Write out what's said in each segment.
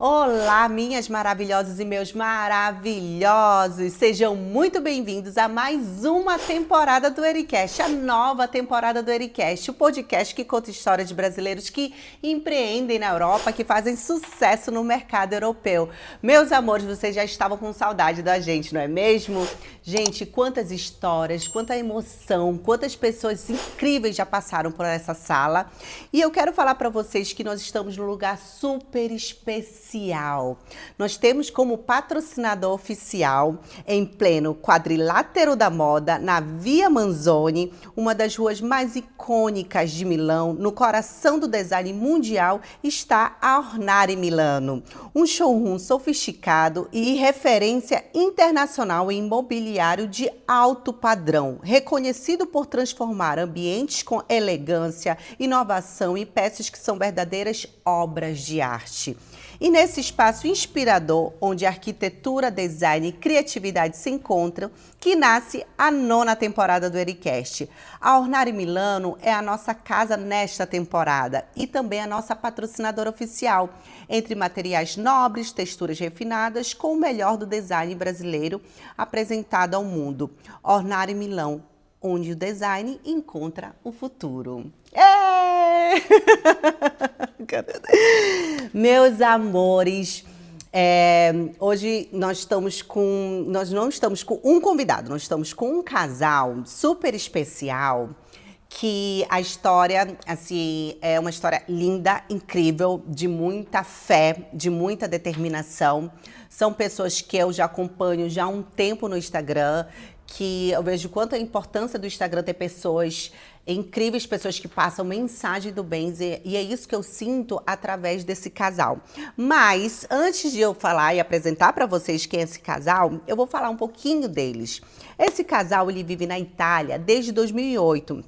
Olá, minhas maravilhosas e meus maravilhosos! Sejam muito bem-vindos a mais uma temporada do Ericast, a nova temporada do Ericast, o podcast que conta histórias de brasileiros que empreendem na Europa, que fazem sucesso no mercado europeu. Meus amores, vocês já estavam com saudade da gente, não é mesmo? Gente, quantas histórias, quanta emoção, quantas pessoas incríveis já passaram por essa sala. E eu quero falar para vocês que nós estamos num lugar super especial. Nós temos como patrocinador oficial, em pleno quadrilátero da moda, na Via Manzoni, uma das ruas mais icônicas de Milão, no coração do design mundial, está a Ornari Milano, um showroom sofisticado e referência internacional em mobiliário de alto padrão, reconhecido por transformar ambientes com elegância, inovação e peças que são verdadeiras obras de arte. E nesse espaço inspirador, onde arquitetura, design e criatividade se encontram, que nasce a 9ª temporada do Ericast. A Ornari Milano é a nossa casa nesta temporada e também a nossa patrocinadora oficial, entre materiais nobres, texturas refinadas, com o melhor do design brasileiro apresentado ao mundo. Ornari Milão, onde o design encontra o futuro. Meus amores, hoje nós não estamos com um convidado, nós estamos com um casal super especial, que a história, assim, é uma história linda, incrível, de muita fé, de muita determinação. São pessoas que eu já acompanho já há um tempo no Instagram, que eu vejo quanto a importância do Instagram ter pessoas incríveis, pessoas que passam mensagem do bem, e é isso que eu sinto através desse casal. Mas antes de eu falar e apresentar para vocês quem é esse casal, eu vou falar um pouquinho deles. Esse casal, ele vive na Itália desde 2008.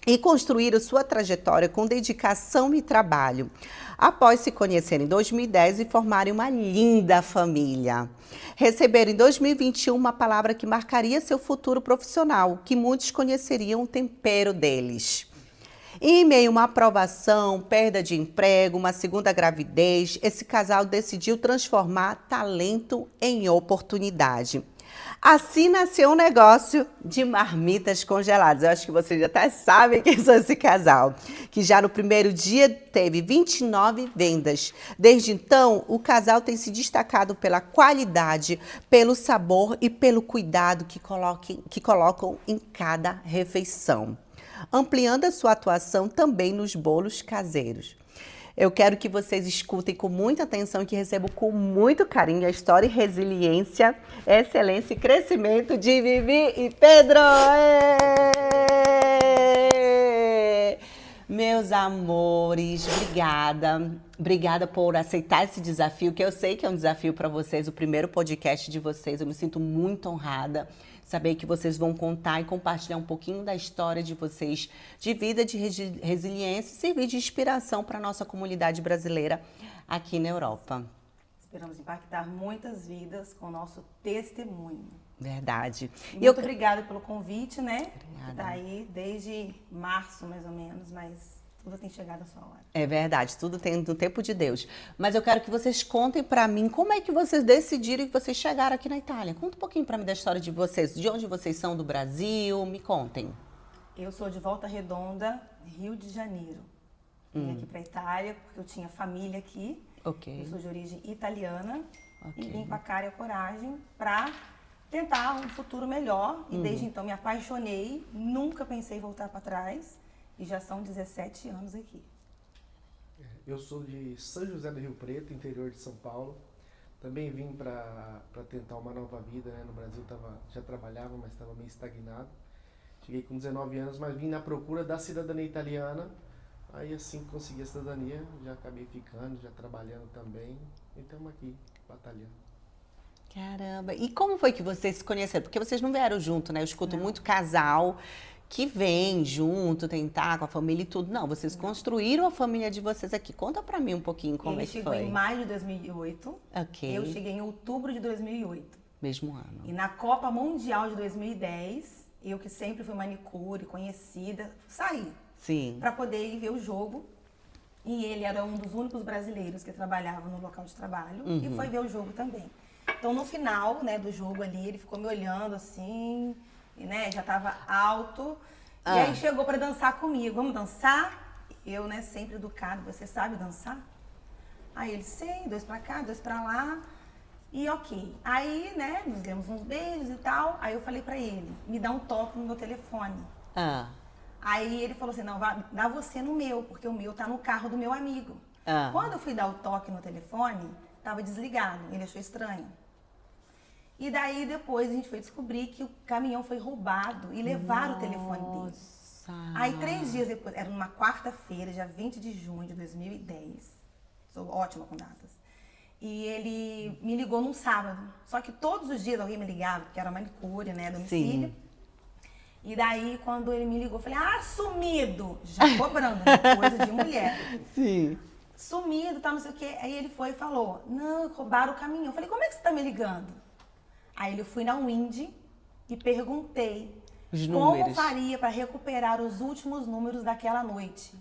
E construíram sua trajetória com dedicação e trabalho, após se conhecerem em 2010 e formarem uma linda família. Receberam em 2021 uma palavra que marcaria seu futuro profissional, que muitos conheceriam o tempero deles. Em meio a uma aprovação, perda de emprego, uma segunda gravidez, esse casal decidiu transformar talento em oportunidade. Assim nasceu um negócio de marmitas congeladas. Eu acho que vocês já até sabem quem são esse casal, que já no primeiro dia teve 29 vendas. Desde então, o casal tem se destacado pela qualidade, pelo sabor e pelo cuidado que colocam em cada refeição, ampliando a sua atuação também nos bolos caseiros. Eu quero que vocês escutem com muita atenção e que recebam com muito carinho a história e resiliência, excelência e crescimento de Vivi e Pedro. Meus amores, obrigada. Obrigada por aceitar esse desafio, que eu sei que é um desafio para vocês, o primeiro podcast de vocês. Eu me sinto muito honrada saber que vocês vão contar e compartilhar um pouquinho da história de vocês, de vida, de resiliência e servir de inspiração para a nossa comunidade brasileira aqui na Europa. Esperamos impactar muitas vidas com o nosso testemunho. Verdade. E muito obrigada pelo convite, né? Obrigada. Que tá aí desde março, mais ou menos, mas tudo tem chegado à sua hora. É verdade, tudo tem no tempo de Deus. Mas eu quero que vocês contem pra mim como é que vocês decidiram e vocês chegaram aqui na Itália. Conta um pouquinho pra mim da história de vocês, de onde vocês são do Brasil, me contem. Eu sou de Volta Redonda, Rio de Janeiro. Vim aqui pra Itália porque eu tinha família aqui. Ok. Eu sou de origem italiana Ok. e vim com a cara e a coragem pra tentar um futuro melhor. E desde então me apaixonei, nunca pensei em voltar pra trás. E já são 17 anos aqui. Eu sou de São José do Rio Preto, interior de São Paulo. Também vim para tentar uma nova vida, né? No Brasil já trabalhava, mas estava meio estagnado. Cheguei com 19 anos, mas vim na procura da cidadania italiana. Aí assim que consegui a cidadania, já acabei ficando, já trabalhando também. E estamos aqui, batalhando. Caramba, e como foi que vocês se conheceram? Porque vocês não vieram junto, né? Eu escuto Não. muito casal que vem junto, tentar com a família e tudo. Não, vocês construíram a família de vocês aqui. Conta pra mim um pouquinho como Ele é que chegou foi. em maio de 2008. Ok. Eu cheguei em outubro de 2008. Mesmo ano. E na Copa Mundial de 2010, eu que sempre fui manicure, conhecida, saí Sim. para poder ir ver o jogo E ele era um dos únicos brasileiros que trabalhava no local de trabalho e foi ver o jogo também. Então, no final, né, do jogo ali, ele ficou me olhando assim, e, né, já estava alto. E aí chegou para dançar comigo. Vamos dançar? Eu, né, sempre educado, você sabe dançar? Aí ele, sei, 2 pra cá, 2 pra lá. E ok. Aí, né, nos demos uns beijos e tal. Aí eu falei pra ele, me dá um toque no meu telefone. Aí ele falou assim, não, dá você no meu, porque o meu tá no carro do meu amigo. Quando eu fui dar o toque no telefone, tava desligado. Ele achou estranho. E daí depois a gente foi descobrir que o caminhão foi roubado e levaram o telefone dele. Aí 3 dias depois, era numa quarta-feira, dia 20 de junho de 2010. Sou ótima com datas. E ele me ligou num sábado. Só que todos os dias alguém me ligava, porque era manicure, né, domicílio. Sim. E daí, quando ele me ligou, eu falei, sumido! Já cobrando, né? Coisa de mulher. Sim. Sumido, tá, não sei o quê. Aí ele foi e falou, não, roubaram o caminhão. Eu falei, como é que você tá me ligando? Aí eu fui na Wind e perguntei como faria para recuperar os últimos números daquela noite.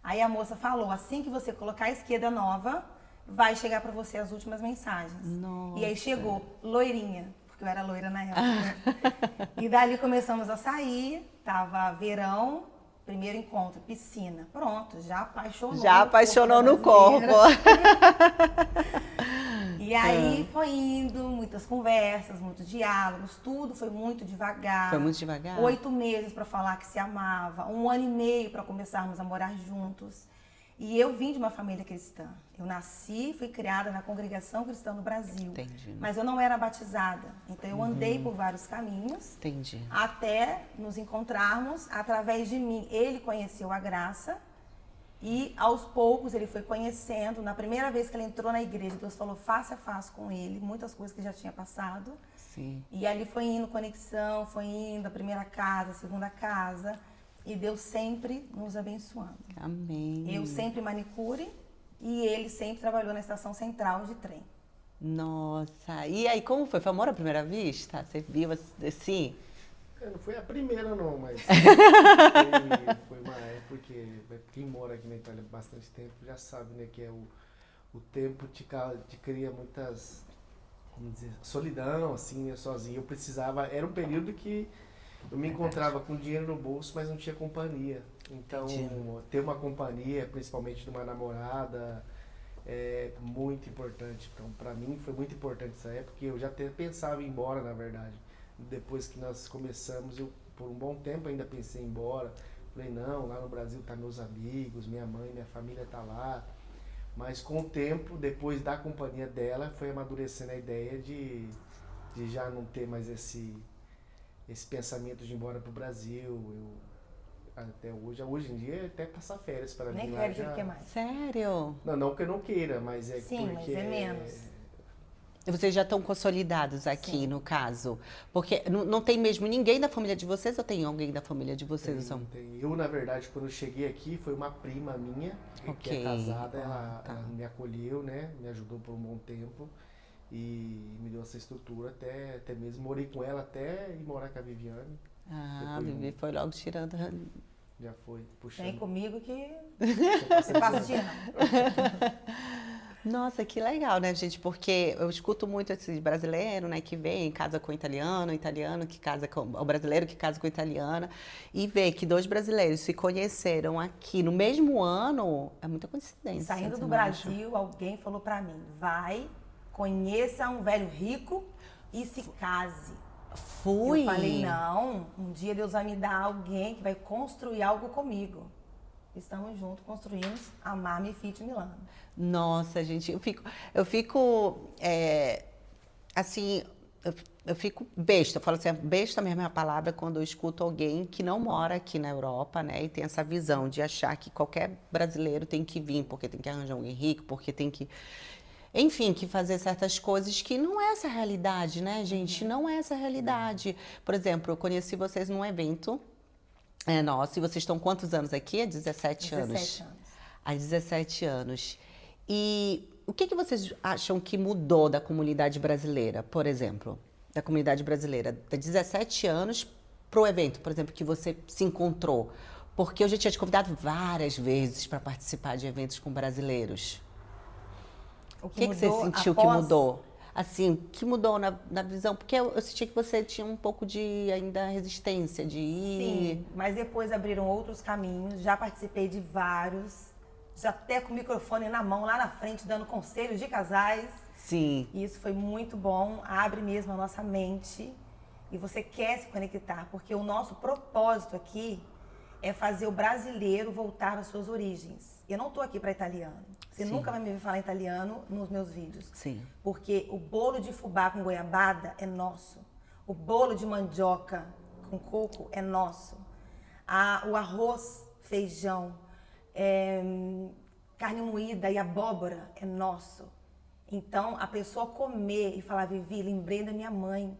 Aí a moça falou, assim que você colocar a esquerda nova, vai chegar para você as últimas mensagens. Nossa. E aí chegou, loirinha, porque eu era loira na época. E dali começamos a sair, tava verão, primeiro encontro, piscina. Pronto, já apaixonou. Já apaixonou no corpo. E aí foi indo, muitas conversas, muitos diálogos, tudo foi muito devagar. Foi muito devagar? 8 meses para falar que se amava, 1 ano e meio para começarmos a morar juntos. E eu vim de uma família cristã. Eu nasci, fui criada na congregação cristã no Brasil. Entendi. Mas eu não era batizada. Então eu andei por vários caminhos. Entendi. Até nos encontrarmos. Através de mim, ele conheceu a graça. E aos poucos ele foi conhecendo. Na primeira vez que ele entrou na igreja, Deus falou face a face com ele. Muitas coisas que já tinha passado. Sim. E ali foi indo conexão, foi indo a primeira casa, a segunda casa. E Deus sempre nos abençoando. Amém. Eu sempre manicure e ele sempre trabalhou na estação central de trem. Nossa, e aí como foi? Foi amor à primeira vista? Você viu assim? Não foi a primeira não, mas foi uma época, porque quem mora aqui na Itália há bastante tempo já sabe, né, que é o tempo te cria muitas, vamos dizer, solidão, assim, né, sozinho. Eu precisava, era um período que eu me encontrava com dinheiro no bolso, mas não tinha companhia. Então, ter uma companhia, principalmente de uma namorada, é muito importante. Então, pra mim, foi muito importante essa época, porque eu já até pensava em ir embora, na verdade. Depois que nós começamos, eu, por um bom tempo, ainda pensei em ir embora. Falei, não, lá no Brasil tá meus amigos, minha mãe, minha família tá lá. Mas com o tempo, depois da companhia dela, foi amadurecendo a ideia de já não ter mais esse pensamento de ir embora pro Brasil. Eu, até hoje em dia, até passar férias para mim. Nem férias ele quer mais. Sério? Não que eu não queira, mas é Sim, porque... mas é menos. Vocês já estão consolidados aqui, sim, no caso? Porque não tem mesmo ninguém da família de vocês ou tem alguém da família de vocês? Tem. Eu, na verdade, quando eu cheguei aqui, foi uma prima minha, que é casada, ela me acolheu, né? Me ajudou por um bom tempo e me deu essa estrutura, até mesmo morei com ela até ir morar com a Viviane. A Vivi foi logo tirando. Já foi puxando. Vem comigo que você passa de ano. Nossa, que legal, né, gente? Porque eu escuto muito esse brasileiro, né, que vem, casa com italiano que casa com o brasileiro que casa com italiana, e vê que 2 brasileiros se conheceram aqui no mesmo ano, é muita coincidência. Saindo do Brasil, alguém falou pra mim, vai, conheça um velho rico e se case. Fui. Eu falei, não, um dia Deus vai me dar alguém que vai construir algo comigo. Estamos juntos, construímos a Marmi Fit Milano. Nossa, gente, eu fico assim, eu fico besta, eu falo assim, besta mesmo é a palavra quando eu escuto alguém que não mora aqui na Europa, né, e tem essa visão de achar que qualquer brasileiro tem que vir, porque tem que arranjar alguém rico, porque tem que, enfim, que fazer certas coisas que não é essa a realidade, né, gente, não é essa a realidade. Por exemplo, eu conheci vocês num evento nosso, e vocês estão quantos anos aqui? Há 17 anos. 17 anos. Há 17 anos. E o que vocês acham que mudou da comunidade brasileira, por exemplo? Da comunidade brasileira, de 17 anos para o evento, por exemplo, que você se encontrou. Porque eu já tinha te convidado várias vezes para participar de eventos com brasileiros. O que você sentiu que mudou? Assim, o que mudou na visão? Porque eu senti que você tinha um pouco de ainda resistência de ir. Sim, mas depois abriram outros caminhos, já participei de vários, já até com o microfone na mão, lá na frente, dando conselhos de casais. Sim. E isso foi muito bom, abre mesmo a nossa mente e você quer se conectar, porque o nosso propósito aqui é fazer o brasileiro voltar às suas origens. Eu não estou aqui para italiano. Você nunca vai me ver falar italiano nos meus vídeos. Sim. Porque o bolo de fubá com goiabada é nosso. O bolo de mandioca com coco é nosso. O arroz, feijão, carne moída e abóbora é nosso. Então, a pessoa comer e falar, Vivi, lembrei da minha mãe,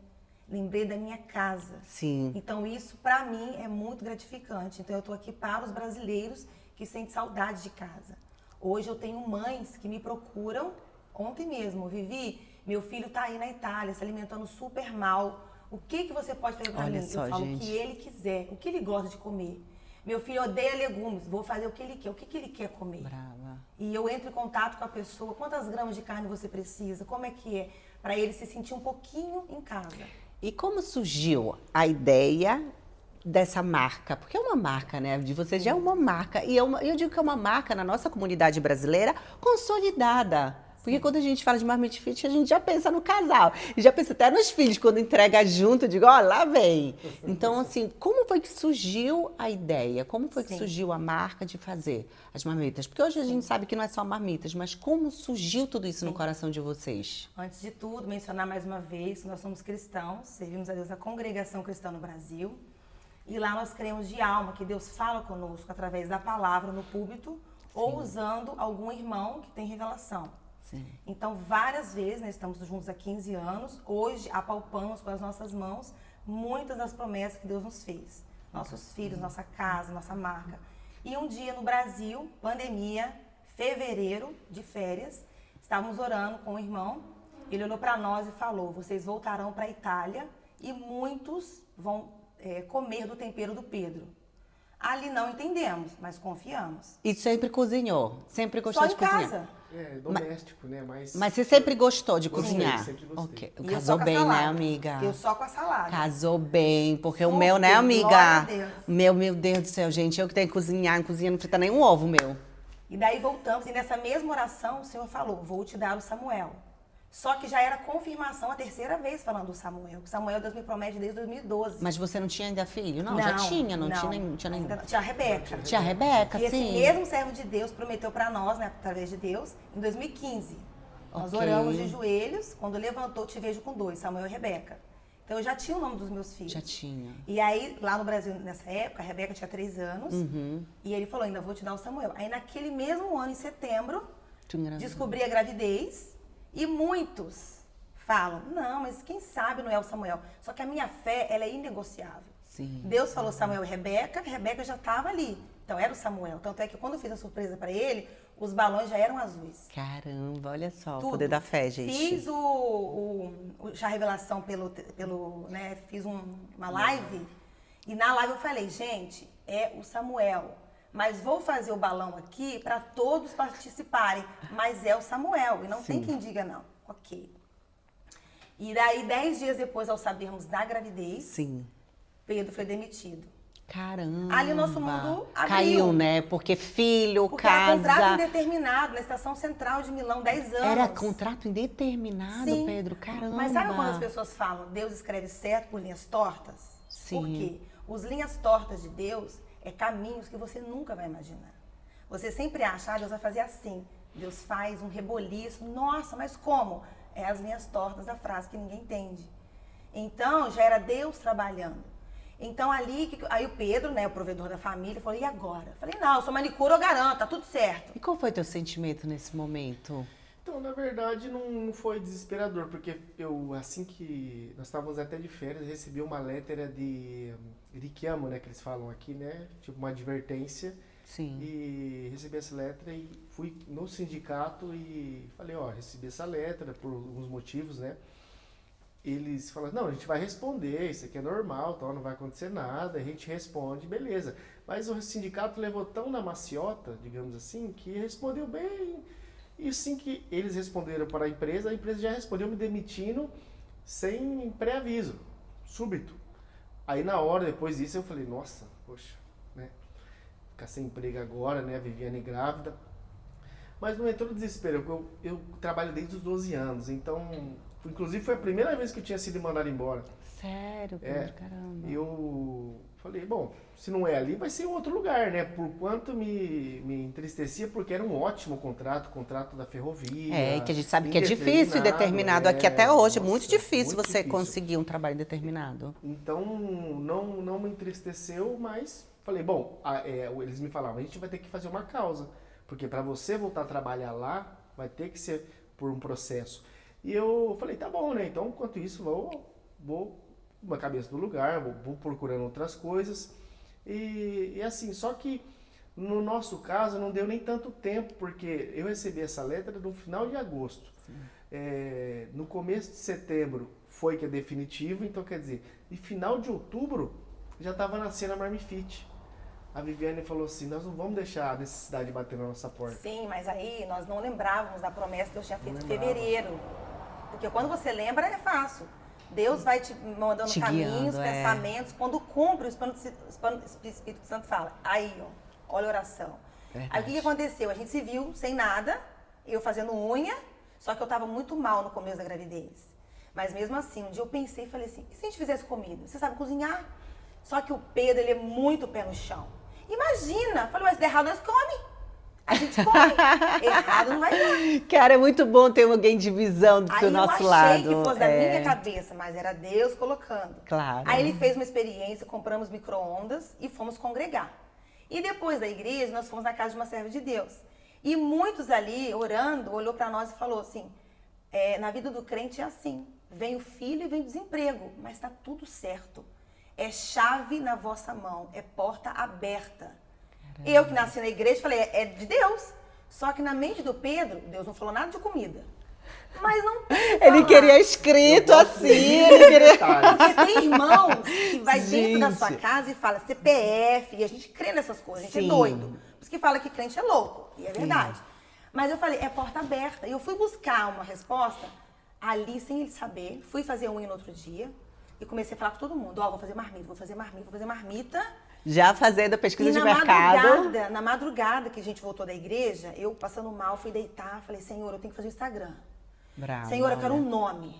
lembrei da minha casa. Sim. Então, isso, para mim, é muito gratificante. Então, eu estou aqui para os brasileiros que sentem saudade de casa. Hoje, eu tenho mães que me procuram, ontem mesmo, Vivi, meu filho está aí na Itália, se alimentando super mal. O que você pode fazer para mim? Só, eu falo gente. o que ele quiser, o que ele gosta de comer. Meu filho odeia legumes, vou fazer o que ele quer, o que ele quer comer. Brava. E eu entro em contato com a pessoa, quantas gramas de carne você precisa, como é que é, para ele se sentir um pouquinho em casa. E como surgiu a ideia dessa marca? Porque é uma marca, né? De vocês já é uma marca. E eu digo que é uma marca na nossa comunidade brasileira consolidada. Porque quando a gente fala de Marmite Fit, a gente já pensa no casal. E já pensa até nos filhos, quando entrega junto, eu digo, ó, lá vem. Então, assim, como foi que surgiu a ideia? Como foi que surgiu a marca de fazer as marmitas? Porque hoje a gente sabe que não é só marmitas, mas como surgiu tudo isso no coração de vocês? Antes de tudo, mencionar mais uma vez, nós somos cristãos, servimos a Deus a Congregação Cristã no Brasil. E lá nós cremos de alma que Deus fala conosco através da palavra no púlpito ou usando algum irmão que tem revelação. Sim. Então, várias vezes, nós estamos juntos há 15 anos, hoje apalpamos com as nossas mãos muitas das promessas que Deus nos fez. Nossos filhos, nossa casa, nossa marca. E um dia no Brasil, pandemia, fevereiro, de férias, estávamos orando com o irmão, ele olhou para nós e falou, vocês voltarão para a Itália e muitos vão comer do tempero do Pedro. Ali não entendemos, mas confiamos. E sempre cozinhou? Sempre gostou Só de em cozinhar? casa. É doméstico, né? Mas Você sempre gostou de Gostei, cozinhar? sempre gostei. Ok. E eu Casou só com a bem, né, salada. amiga? Eu só com a salada. Casou bem, porque o Super, meu, né, glória a amiga? Deus. Meu Deus do céu, gente, eu que tenho que cozinhar, em cozinha não frita nenhum ovo, meu. E daí voltamos, e nessa mesma oração o Senhor falou, vou te dar o Samuel. Só que já era confirmação a terceira vez falando do Samuel. Que Samuel Deus me promete desde 2012. Mas você não tinha ainda filho? Não, já tinha, não tinha nem... Ainda não. Tinha a Rebeca. Tinha a Rebeca, E esse sim. mesmo servo de Deus prometeu para nós, né, através de Deus, em 2015. Nós Ok. oramos de joelhos, quando levantou, te vejo com 2, Samuel e Rebeca. Então eu já tinha o nome dos meus filhos. Já tinha. E aí, lá no Brasil, nessa época, a Rebeca tinha 3 anos. E ele falou, ainda vou te dar o Samuel. Aí naquele mesmo ano, em setembro, Tu engravidou. descobri a gravidez. E muitos falam, não, mas quem sabe não é o Samuel. Só que a minha fé, ela é inegociável. Sim. Deus falou Samuel e Rebeca já estava ali. Então era o Samuel. Tanto é que quando eu fiz a surpresa para ele, os balões já eram azuis. Caramba, olha só, o Tudo. poder da fé, gente. Fiz a revelação pelo né, fiz uma live. E na live eu falei, gente, é o Samuel. Mas vou fazer o balão aqui para todos participarem. Mas é o Samuel. E não tem quem diga não. Ok. E daí, 10 dias depois, ao sabermos da gravidez, Sim. Pedro foi demitido. Caramba. Ali nosso mundo abriu. Caiu, né? Porque filho, Porque era contrato casa... indeterminado na Estação Central de Milão, 10 anos. Era contrato indeterminado, Sim. Pedro, caramba. Mas sabe quando as pessoas falam, Deus escreve certo por linhas tortas? Sim. Por quê? Os linhas tortas de Deus é caminhos que você nunca vai imaginar. Você sempre acha, Deus vai fazer assim. Deus faz um reboliço. Nossa, mas como? É as linhas tortas da frase que ninguém entende. Então, já era Deus trabalhando. Então, aí o Pedro, né, o provedor da família, falou, e agora? Eu falei, não, eu sou manicure, eu garanto, tá tudo certo. E qual foi teu sentimento nesse momento? Então, na verdade, não foi desesperador, porque eu, assim que nós estávamos até de férias, recebi uma lettera de richiamo, né, que eles falam aqui, né, tipo uma advertência. Sim. E recebi essa letra e fui no sindicato e falei, ó, recebi essa letra por alguns motivos, né? eles falaram, não, a gente vai responder, isso aqui é normal, tal, não vai acontecer nada, a gente responde, beleza. Mas o sindicato levou tão na maciota, digamos assim, que respondeu bem. E assim que eles responderam para a empresa já respondeu me demitindo sem pré-aviso, súbito. Aí na hora, depois disso, eu falei, nossa, poxa, né? Ficar sem emprego agora, né? A Viviane grávida. Mas não entrou no desespero, eu trabalho desde os 12 anos, então... Inclusive foi a primeira vez que eu tinha sido mandado embora. Sério? Caramba. Eu falei, bom, se não é ali, vai ser em outro lugar, né? Por quanto me entristecia, porque era um ótimo contrato da ferrovia. Que a gente sabe que é difícil e determinado aqui até hoje. Nossa, muito difícil muito você difícil. conseguir um trabalho determinado. Então, não me entristeceu, mas falei, bom, eles me falavam, a gente vai ter que fazer uma causa, porque para você voltar a trabalhar lá, vai ter que ser por um processo. E eu falei, tá bom, né? Então, enquanto isso, vou uma cabeça do lugar, vou procurando outras coisas. E assim, só que no nosso caso não deu nem tanto tempo, porque eu recebi essa letra no final de agosto. No começo de setembro foi que é definitivo, então quer dizer, no final de outubro já estava nascendo a Marmifit. A Viviane falou assim, nós não vamos deixar a necessidade de bater na nossa porta. Sim, mas aí nós não lembrávamos da promessa que Deus tinha feito em fevereiro. Porque quando você lembra, é fácil. Deus vai te mandando te caminhos, guiando, pensamentos. Quando cumpre, o Espírito Santo fala. Aí, ó, olha a oração. Verdade. Aí o que aconteceu? A gente se viu sem nada, eu fazendo unha, só que eu estava muito mal no começo da gravidez. Mas mesmo assim, um dia eu pensei e falei assim, e se a gente fizesse comida? Você sabe cozinhar? Só que o Pedro, ele é muito pé no chão. Imagina! Falei, mas der errado, nós come. A gente come. Errado não vai dar. Cara, é muito bom ter alguém de visão do nosso lado. Aí eu achei que fosse da minha cabeça, mas era Deus colocando. Claro. Aí ele fez uma experiência, compramos micro-ondas e fomos congregar. E depois da igreja, nós fomos na casa de uma serva de Deus. E muitos ali, orando, olhou para nós e falou assim, na vida do crente é assim, vem o filho e vem o desemprego, mas está tudo certo. É chave na vossa mão, é porta aberta. Eu que nasci na igreja, falei, é de Deus. Só que na mente do Pedro, Deus não falou nada de comida. Mas não tem que Ele falar. queria escrito assim, ele queria... Porque tem irmãos que vai dentro da sua Gente. casa e fala CPF, e a gente crê nessas coisas, a gente Sim. é doido. Por isso que fala que crente é louco, e é verdade. Mas eu falei, é porta aberta. E eu fui buscar uma resposta ali sem ele saber, fui fazer unha no outro dia, e comecei a falar com todo mundo, vou fazer marmita, vou fazer marmita, vou fazer marmita. Já fazendo a pesquisa E de mercado. na madrugada que a gente voltou da igreja, eu passando mal, fui deitar, falei, Senhor, eu tenho que fazer o Instagram. Bravo, Senhor, eu quero olha. um nome.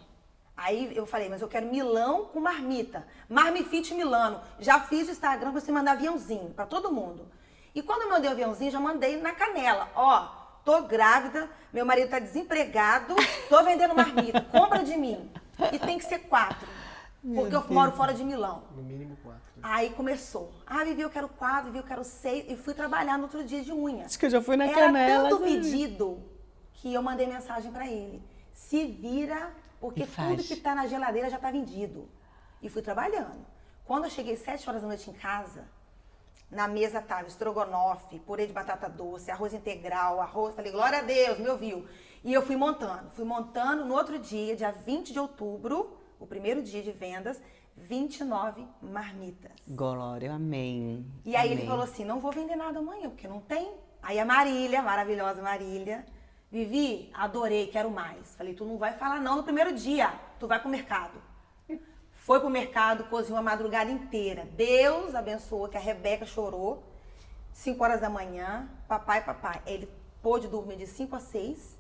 Aí eu falei, mas eu quero Milão com marmita. Marmifit Milano. Já fiz o Instagram pra você mandar aviãozinho pra todo mundo. E quando eu mandei o aviãozinho, já mandei na canela. Ó, tô grávida, meu marido tá desempregado, tô vendendo marmita, compra de mim. E tem que ser 4, porque eu moro fora de Milão. No mínimo 4. Aí começou. Vivi, eu quero 4, Vivi, eu quero 6. E fui trabalhar no outro dia de unha. Acho que eu já fui na Era canela. tanto sabe? pedido que eu mandei mensagem pra ele. Se vira, porque E faz. tudo que tá na geladeira já tá vendido. E fui trabalhando. Quando eu cheguei 7 horas da noite em casa, na mesa tava estrogonofe, purê de batata doce, arroz integral, arroz. Falei, glória a Deus, me ouviu. E eu fui montando. Fui montando no outro dia, dia 20 de outubro, o primeiro dia de vendas, 29 marmitas. Glória, amém. E aí Amém. ele falou assim, não vou vender nada amanhã, porque não tem. Aí a Marília, maravilhosa Marília, Vivi, adorei, quero mais. Falei, tu não vai falar não no primeiro dia, tu vai pro mercado. Foi pro mercado, cozinhou a madrugada inteira. Deus abençoou, que a Rebeca chorou. 5 horas da manhã, papai. Ele pôde dormir de 5 a 6,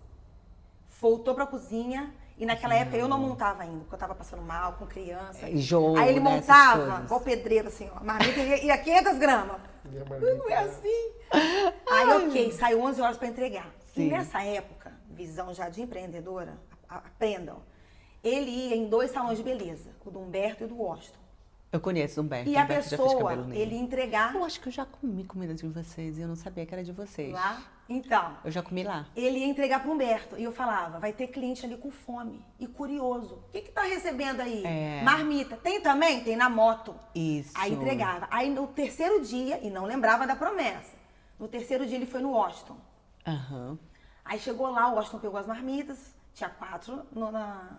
voltou pra cozinha. E naquela época eu não montava ainda, porque eu tava passando mal com criança. Enjoo, Aí ele né, essas montava, coisas. igual pedreiro, assim, ó. A marmita ia 500 gramas. Não é assim. Aí, ok, saiu 11 horas para entregar. Sim. E nessa época, visão já de empreendedora, aprendam, ele ia em 2 salões de beleza, o do Humberto e o do Washington. Eu conheço o Humberto. E a Humberto já fez pessoa, cabelo nele. ele ia entregar Eu acho que eu já comi comida de vocês e eu não sabia que era de vocês. lá. Então, Eu já comi lá. ele ia entregar para o Humberto. E eu falava, vai ter cliente ali com fome e curioso. O que tá recebendo aí? É. Marmita. Tem também? Tem na moto. Isso. Aí entregava. Aí no terceiro dia, e não lembrava da promessa, no terceiro dia ele foi no Washington. Aham. Aí chegou lá, o Washington pegou as marmitas, tinha 4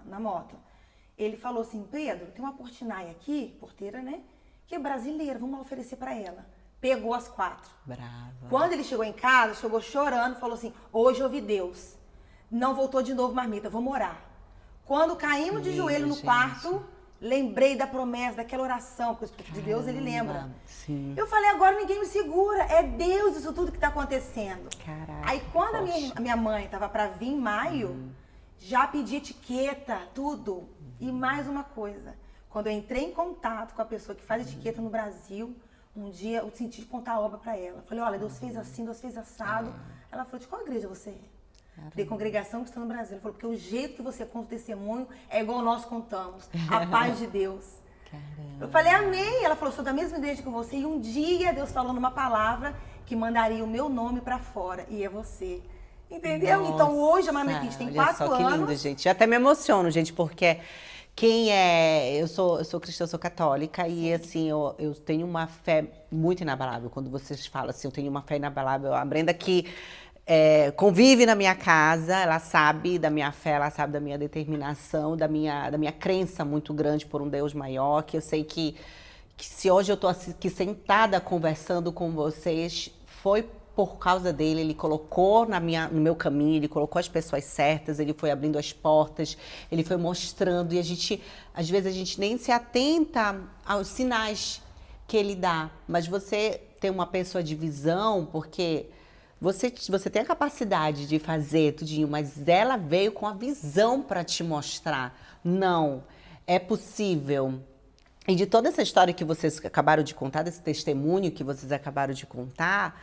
na moto. Ele falou assim, Pedro, tem uma Portinari aqui, porteira, né? Que é brasileira, vamos lá oferecer para ela. Pegou as 4. Brava. Quando ele chegou em casa, chegou chorando, falou assim, hoje eu vi Deus. Não voltou de novo marmita, vamos orar. Quando caímos de joelho no quarto, lembrei da promessa, daquela oração, porque o Espírito de Deus, ele lembra. Sim. Eu falei, agora ninguém me segura, é Deus isso tudo que está acontecendo. Caraca, Aí quando a minha mãe estava para vir em maio, já pedi etiqueta, tudo. E mais uma coisa, quando eu entrei em contato com a pessoa que faz etiqueta no Brasil, um dia eu senti de contar a obra para ela. Falei, olha, Deus fez assim, Deus fez assado. Ela falou, de qual igreja você é? Falei, congregação que está no Brasil. Ela falou, porque o jeito que você conta o testemunho é igual nós contamos. A paz de Deus. Caramba. Eu falei, amém. Ela falou, sou da mesma igreja que você. E um dia Deus falou numa palavra que mandaria o meu nome para fora. E é você. Entendeu? Nossa, então hoje a Mami Fit tem 4 olha só, que lindo, anos. gente. Eu até me emociono, gente, porque eu sou cristã, eu sou católica e assim, eu tenho uma fé muito inabalável. Quando vocês falam assim, eu tenho uma fé inabalável. A Brenda que convive na minha casa, ela sabe da minha fé, ela sabe da minha determinação, da minha crença muito grande por um Deus maior, que eu sei que se hoje eu tô aqui sentada conversando com vocês, foi por causa dele, ele colocou no meu caminho, ele colocou as pessoas certas, ele foi abrindo as portas, ele foi mostrando, e às vezes a gente nem se atenta aos sinais que ele dá, mas você tem uma pessoa de visão, porque você tem a capacidade de fazer tudinho, mas ela veio com a visão para te mostrar. Não, é possível. E de toda essa história que vocês acabaram de contar, desse testemunho que vocês acabaram de contar,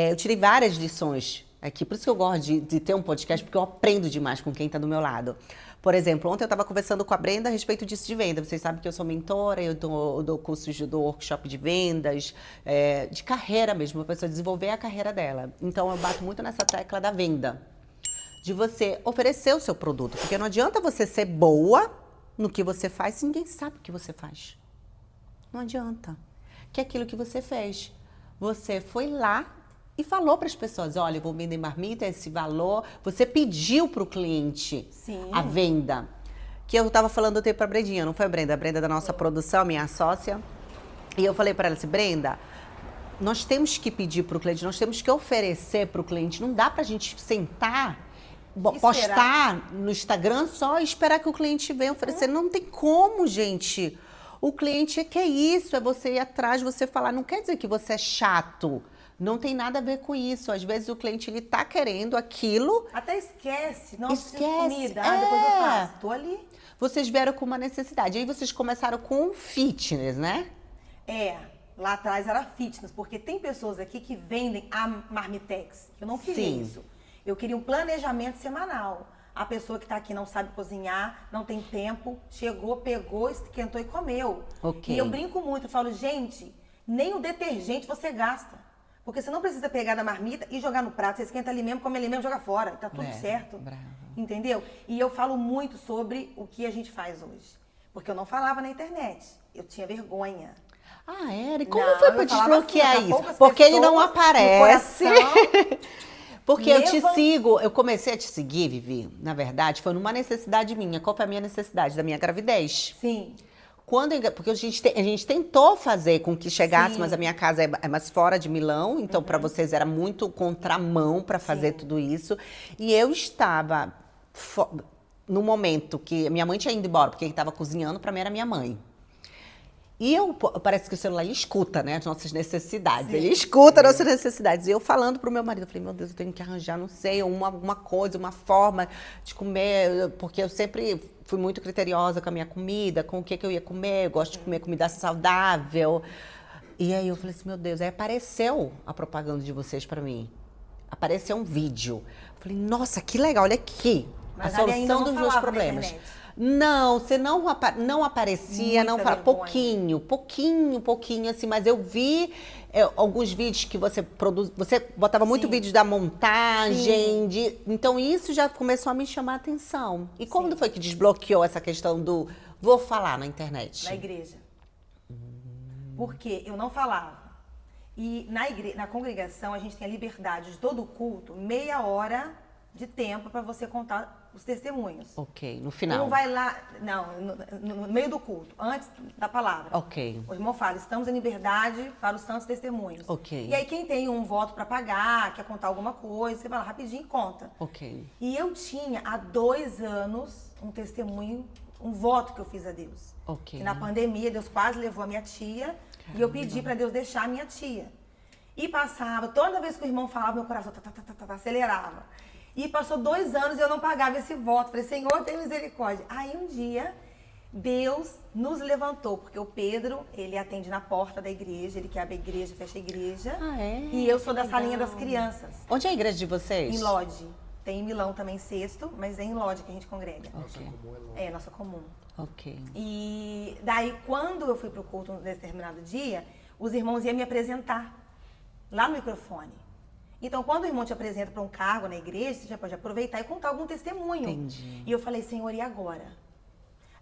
eu tirei várias lições aqui. Por isso que eu gosto de ter um podcast, porque eu aprendo demais com quem está do meu lado. Por exemplo, ontem eu estava conversando com a Brenda a respeito disso de venda. Vocês sabem que eu sou mentora, eu dou cursos, dou workshop de vendas, de carreira mesmo, para a pessoa desenvolver a carreira dela. Então eu bato muito nessa tecla da venda, de você oferecer o seu produto. Porque não adianta você ser boa no que você faz se ninguém sabe o que você faz. Não adianta. Que é aquilo que você fez. Você foi lá e falou para as pessoas, olha, eu vou vender marmita, esse valor. Você pediu para o cliente a venda. Que eu estava falando até para a Brendinha, não foi a Brenda? A Brenda da nossa produção, minha sócia. E eu falei para ela assim, Brenda, nós temos que pedir para o cliente, nós temos que oferecer para o cliente. Não dá para a gente sentar, postar no Instagram só e esperar que o cliente venha oferecer. Não tem como, gente. O cliente é isso, é você ir atrás, você falar. Não quer dizer que você é chato. Não tem nada a ver com isso. Às vezes o cliente, ele tá querendo aquilo. Até esquece. Nossa, esquece. Comida. Depois eu faço. Tô ali. Vocês vieram com uma necessidade. Aí vocês começaram com fitness, né? Lá atrás era fitness. Porque tem pessoas aqui que vendem a Marmitex. Eu não queria isso. Eu queria um planejamento semanal. A pessoa que está aqui não sabe cozinhar, não tem tempo, chegou, pegou, esquentou e comeu. E eu brinco muito, eu falo, gente, nem o detergente você gasta. Porque você não precisa pegar da marmita e jogar no prato. Você esquenta ali mesmo, come ali mesmo, joga fora. Tá tudo certo. Bravo. Entendeu? E eu falo muito sobre o que a gente faz hoje. Porque eu não falava na internet. Eu tinha vergonha. E como foi para desbloquear assim, isso? Porque ele não aparece. Porque eu te sigo, eu comecei a te seguir, Vivi, na verdade, foi numa necessidade minha. Qual foi a minha necessidade? Da minha gravidez. Sim. Porque a gente tentou fazer com que chegasse, mas a minha casa é mais fora de Milão, então para vocês era muito contramão para fazer tudo isso. E eu estava no momento que minha mãe tinha ido embora, porque quem estava cozinhando para mim era minha mãe. E parece que o celular, ele escuta, né, as nossas necessidades. Ele escuta as nossas necessidades. E eu falando pro meu marido, eu falei, meu Deus, eu tenho que arranjar, não sei, alguma coisa, uma forma de comer, porque eu sempre fui muito criteriosa com a minha comida, com o que eu ia comer, eu gosto de comer comida saudável. E aí eu falei assim, meu Deus, aí apareceu a propaganda de vocês pra mim. Apareceu um vídeo. Eu falei, nossa, que legal, olha aqui. Mas a solução dos meus problemas. Não, você não aparecia, não falava. Pouquinho, assim, mas eu vi alguns vídeos que você produz, você botava muito vídeo da montagem, então isso já começou a me chamar a atenção. E quando foi que desbloqueou essa questão do vou falar na internet? Na igreja. Porque eu não falava. E na congregação a gente tem a liberdade de todo culto, meia hora de tempo para você contar os testemunhos. Ok, no final. Um vai lá, não, no meio do culto, antes da palavra. Ok. O irmão fala, estamos em liberdade para os santos testemunhos. Ok. E aí quem tem um voto para pagar, quer contar alguma coisa, você vai lá rapidinho e conta. Ok. E eu tinha há 2 anos um testemunho, um voto que eu fiz a Deus. Ok. Que na pandemia Deus quase levou a minha tia e eu pedi para Deus deixar a minha tia. E passava, toda vez que o irmão falava, meu coração acelerava. E passou 2 anos e eu não pagava esse voto. Falei, Senhor, tem misericórdia. Aí um dia, Deus nos levantou, porque o Pedro, ele atende na porta da igreja, ele que abre a igreja, fecha a igreja. Ah, é? E eu sou da Que salinha legal. das crianças, Onde é a igreja de vocês? em Lodge. Tem em Milão também, Sexto, mas é em Lodge que a gente congrega. Nossa, Ok. comum é longe. É, nossa comum. Ok. E daí, quando eu fui pro culto num determinado dia, os irmãos iam me apresentar lá no microfone. Então, quando o irmão te apresenta para um cargo na igreja, você já pode aproveitar e contar algum testemunho. Entendi. E eu falei, Senhor, e agora?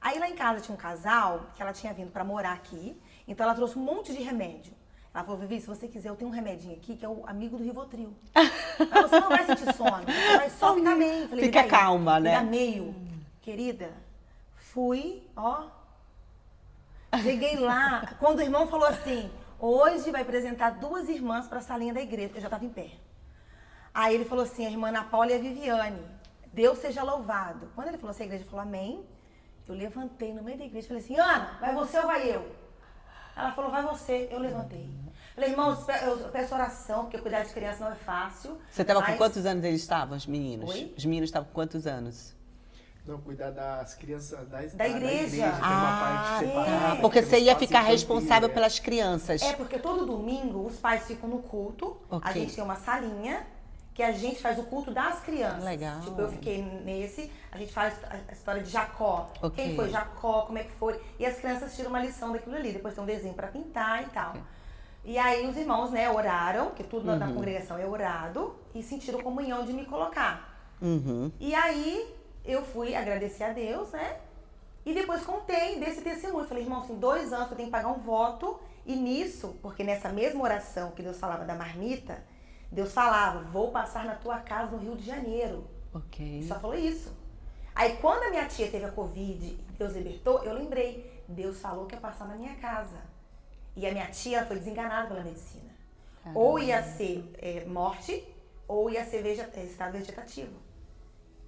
Aí lá em casa tinha um casal que ela tinha vindo para morar aqui, então ela trouxe um monte de remédio. Ela falou, Vivi, se você quiser, eu tenho um remedinho aqui que é o amigo do Rivotril. Mas você não vai sentir sono, você vai só ficar bem. Falei, Fica me dá aí, calma, né? Me dá meio. Querida, fui, ó. Cheguei lá, quando o irmão falou assim, hoje vai apresentar 2 irmãs para a salinha da igreja. Eu já estava em pé. Aí ele falou assim, a irmã Ana Paula e a Viviane. Deus seja louvado. Quando ele falou assim, a igreja falou amém. Eu levantei no meio da igreja e falei assim, Ana, vai você ou vai eu? Ela falou, vai você. Eu levantei. Falei, irmãos, eu peço oração, porque cuidar de criança não é fácil. Você estava com mas- quantos anos eles estavam, os meninos? Oi? Os meninos estavam com quantos anos? Não, cuidar das crianças Da igreja. tem uma parte separada. Porque tem você ia espaço ficar infantil, responsável é. pelas crianças. É, porque todo domingo os pais ficam no culto. Ok. A gente tem uma salinha que a gente faz o culto das crianças. Legal. Tipo, eu fiquei nesse, a gente faz a história de Jacó. Ok. Quem foi Jacó, como é que foi. E as crianças tiram uma lição daquilo ali. Depois tem um desenho pra pintar e tal. Ok. E aí os irmãos, né, oraram, que tudo na congregação é orado, e sentiram comunhão de me colocar. Uhum. E aí eu fui agradecer a Deus, né? E depois contei desse testemunho. Falei, irmão, tem 2 anos que eu tenho que pagar um voto. E nisso, porque nessa mesma oração que Deus falava da marmita, Deus falava, vou passar na tua casa no Rio de Janeiro. Ok. Ele só falou isso. Aí quando a minha tia teve a Covid e Deus libertou, eu lembrei, Deus falou que ia passar na minha casa. E a minha tia ela foi desenganada pela medicina. Ou ia ser morte, ou ia ser estado vegetativo.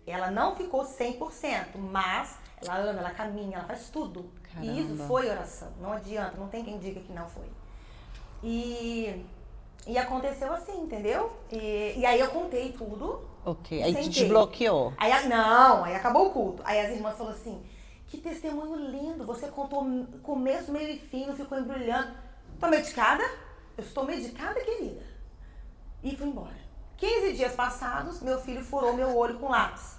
Ela não ficou 100%, mas ela anda, ela caminha, ela faz tudo. E isso Caramba. foi oração. Não adianta, não tem quem diga que não foi. E aconteceu assim, entendeu? E aí eu contei tudo. Ok. Aí te Sentei. desbloqueou. Aí aí acabou o culto. Aí as irmãs falaram assim, que testemunho lindo, você contou começo, meio e fim, não ficou embrulhando. Tô medicada? Eu estou medicada, querida. E fui embora. 15 dias passados, meu filho furou meu olho com lápis.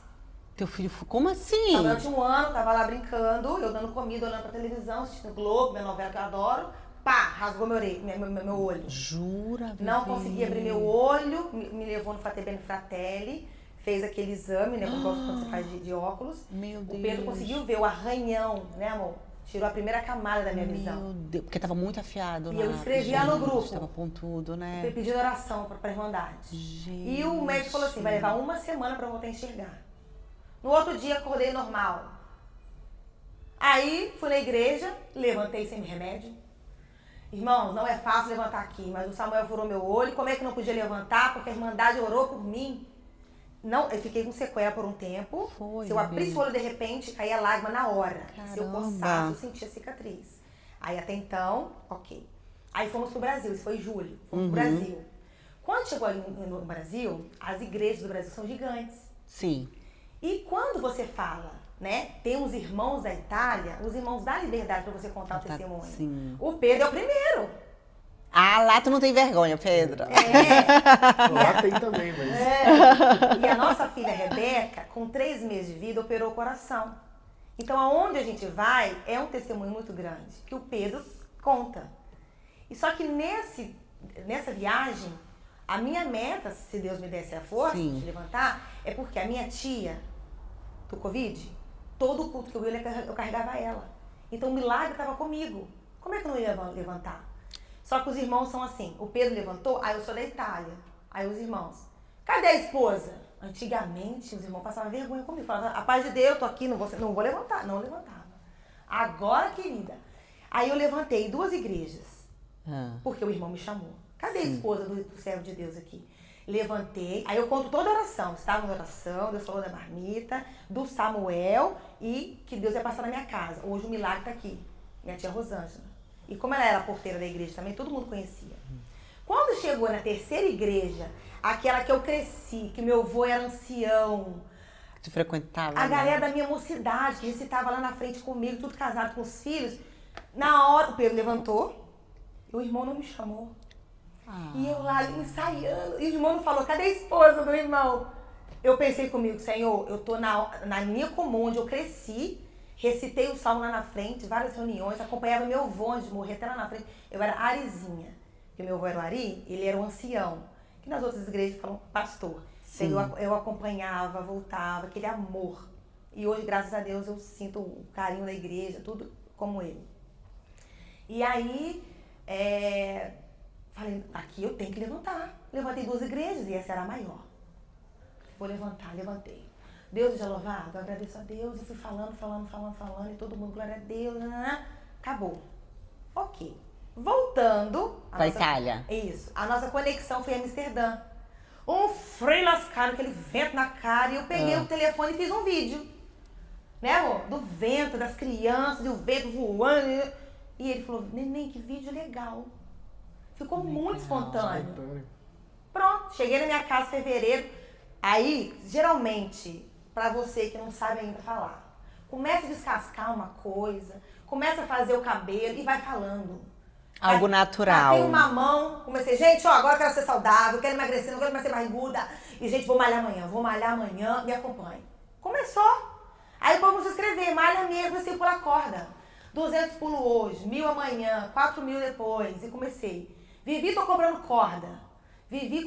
Teu filho, como assim? Samuel tinha 1 ano, tava lá brincando, eu dando comida, olhando pra televisão, assistindo Globo, minha novela que eu adoro. Pá, rasgou meu olho. Jura, Não bebê? consegui abrir meu olho, me levou no Fatebene Fratelli, fez aquele exame, né, quando você faz de óculos. Meu Deus. O Pedro conseguiu ver o arranhão, né, amor? Tirou a primeira camada da minha visão. Meu Deus, porque tava muito afiado E lá. eu escrevi lá no grupo. Tava pontudo, né? Pedindo oração pra Irmandade. Gente. E o médico falou assim, vai levar 1 semana pra eu voltar a enxergar. No outro dia, acordei normal. Aí, fui na igreja, levantei sem remédio. Irmãos, não é fácil levantar aqui, mas o Samuel furou meu olho. Como é que não podia levantar? Porque a Irmandade orou por mim. Não, eu fiquei com sequela por um tempo. Foi, Se eu abrisse bebê. o olho de repente, caía lágrima na hora. Se eu Caramba. coçasse, eu sentia cicatriz. Aí até então, ok. Aí fomos pro Brasil, isso foi em julho. Fomos pro Brasil. Quando chegou ali no Brasil, as igrejas do Brasil são gigantes. Sim. E quando você fala, né, tem os irmãos da Itália, os irmãos dão liberdade para você contar o Tá, testemunho. sim. O Pedro é o primeiro. Ah, lá tu não tem vergonha, Pedro. Lá tem também, mas... E a nossa filha Rebeca, com 3 meses de vida, operou o coração. Então, aonde a gente vai, é um testemunho muito grande, que o Pedro conta. E só que nessa viagem, a minha meta, se Deus me desse a força Sim. de levantar, é porque a minha tia, do Covid, todo culto que eu ia, eu carregava ela. Então, o milagre estava comigo. Como é que eu não ia levantar? Só que os irmãos são assim, o Pedro levantou, aí eu sou da Itália. Aí os irmãos, cadê a esposa? Antigamente, os irmãos passavam vergonha comigo. Falavam, a paz de Deus, eu tô aqui, não vou levantar. Não levantava. Agora, querida. Aí eu levantei 2 igrejas. Porque o irmão me chamou. Cadê a esposa do servo de Deus aqui? Levantei, aí eu conto toda a oração. Estava na oração, Deus falou da marmita, do Samuel e que Deus ia passar na minha casa. Hoje o milagre tá aqui. Minha tia Rosângela. E como ela era porteira da igreja também, todo mundo conhecia. Quando chegou na 3ª igreja, aquela que eu cresci, que meu avô era ancião. Tu frequentava? A galera da minha mocidade, que recitava lá na frente comigo, tudo casado com os filhos. Na hora, o Pedro levantou e o irmão não me chamou. E eu lá ensaiando, e o irmão não falou, cadê a esposa do irmão? Eu pensei comigo, Senhor, eu tô na minha comum, onde eu cresci, recitei o salmo lá na frente, várias reuniões, acompanhava meu avô antes de morrer, até lá na frente. Eu era Arizinha, porque meu avô era o Ari, ele era um ancião, que nas outras igrejas falam pastor. Então eu acompanhava, voltava, aquele amor. E hoje, graças a Deus, eu sinto o carinho da igreja, tudo como ele. E aí, falei, aqui eu tenho que levantar. Levantei 2 igrejas e essa era a maior. Vou levantar, levantei. Deus seja louvado, eu agradeço a Deus. E fui falando, e todo mundo, glória a Deus. Acabou. Ok. Voltando. Pra Itália. Isso. A nossa conexão foi em Amsterdã. Um frio lascado, aquele vento na cara. E eu peguei o telefone e fiz um vídeo. Né, amor? Do vento, das crianças, e o vento voando. E ele falou, neném, que vídeo legal. Ficou muito espontâneo. Pronto, cheguei na minha casa em fevereiro. Aí, geralmente, pra você que não sabe ainda falar, começa a descascar uma coisa, começa a fazer o cabelo e vai falando. Algo natural. Tem uma mão, comecei, gente, ó, agora eu quero ser saudável, quero emagrecer, não quero mais ser barriguda. E, gente, vou malhar amanhã, me acompanhe. Começou. Aí o povo começou a escrever, malha mesmo, comecei a pular corda. 200 pulo hoje, 1.000 amanhã, 4.000 depois. E comecei. Vivi, tô comprando corda. Vivi,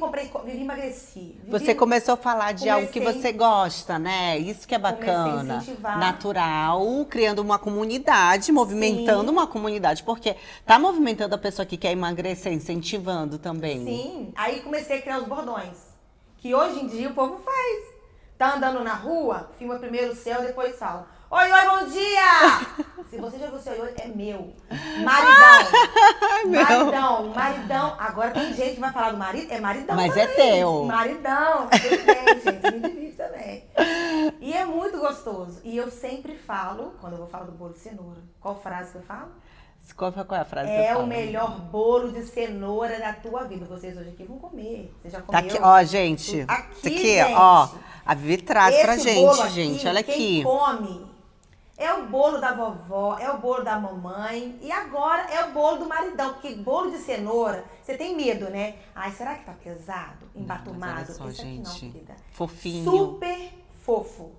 emagreci. Você começou a falar de algo que você gosta, né? Isso que é bacana. Comecei a incentivar. Natural, criando uma comunidade, movimentando uma comunidade. Porque tá movimentando a pessoa que quer emagrecer, incentivando também. Sim. Aí comecei a criar os bordões. Que hoje em dia o povo faz. Tá andando na rua, filma primeiro o céu, depois fala. Oi, bom dia! Se você já viu o seu oi, é meu. Maridão. Agora tem gente que vai falar do marido, é maridão. Mas também. é teu. Maridão, tudo bem, gente, me divide também. E é muito gostoso. E eu sempre falo, quando eu vou falar do bolo de cenoura, qual frase que eu falo? Qual é a frase que É você fala? o melhor bolo de cenoura da tua vida. Vocês hoje aqui vão comer. Você já Tá comeu? aqui, ó, gente. Aqui, Isso aqui, gente. ó. A Vivi traz pra Esse gente, bolo aqui, gente. Olha aqui. Quem come é o bolo da vovó, é o bolo da mamãe e agora é o bolo do maridão. Porque bolo de cenoura, você tem medo, né? Ai, será que tá pesado? Embatumado? Mas olha só, Esse aqui não, gente. querida. Fofinho. Super fofo.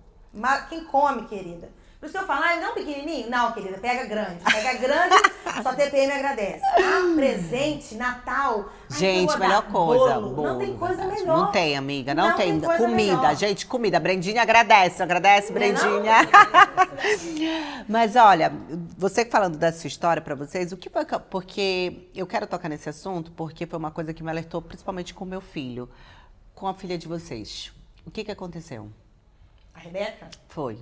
Quem come, querida. Por isso que eu falo, não pequenininho? Não, querida, pega grande. Pega grande, sua TPM agradece. Presente, Natal. Gente, melhor coisa. Bolo, não tem coisa verdade. melhor. Não tem, amiga, não tem. coisa Comida, melhor. gente, comida. Brendinha agradece, Brendinha. Mas olha, você falando dessa história pra vocês, o que foi porque eu quero tocar nesse assunto porque foi uma coisa que me alertou principalmente com meu filho, com a filha de vocês. O que aconteceu? A Rebeca? Foi.